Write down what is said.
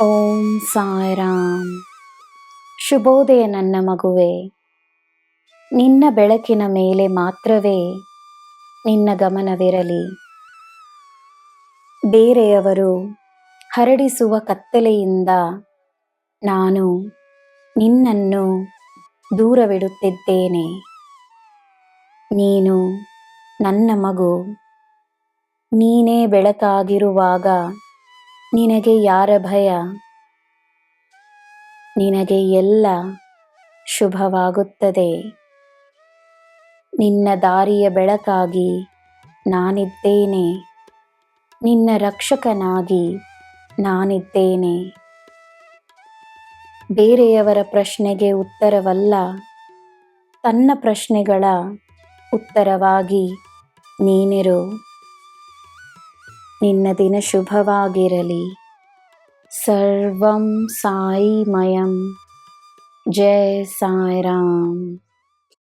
ಓಂ ಸಾಯಿರಾಮ್. ಶುಭೋದಯ ನನ್ನ ಮಗುವೆ. ನಿನ್ನ ಬೆಳಕಿನ ಮೇಲೆ ಮಾತ್ರವೇ ನಿನ್ನ ಗಮನವಿರಲಿ. ಬೇರೆಯವರು ಹರಡಿಸುವ ಕತ್ತಲೆಯಿಂದ ನಾನು ನಿನ್ನನ್ನು ದೂರವಿಡುತ್ತಿದ್ದೇನೆ. ನೀನು ನನ್ನ ಮಗು. ನೀನೇ ಬೆಳಕಾಗಿರುವಾಗ ನಿನಗೆ ಯಾರ ಭಯ? ನಿನಗೆ ಎಲ್ಲ ಶುಭವಾಗುತ್ತದೆ. ನಿನ್ನ ದಾರಿಯ ಬೆಳಕಾಗಿ ನಾನಿದ್ದೇನೆ. ನಿನ್ನ ರಕ್ಷಕನಾಗಿ ನಾನಿದ್ದೇನೆ. ಬೇರೆಯವರ ಪ್ರಶ್ನೆಗೆ ಉತ್ತರವಲ್ಲ, ತನ್ನ ಪ್ರಶ್ನೆಗಳ ಉತ್ತರವಾಗಿ ನೀನಿರು. ನಿನ್ನ ದಿನ ಶುಭವಾಗಿರಲಿ. ಸರ್ವಂ ಸಾಯಿಮಯಂ. ಜೈ ಸಾಯಿರಾಮ್.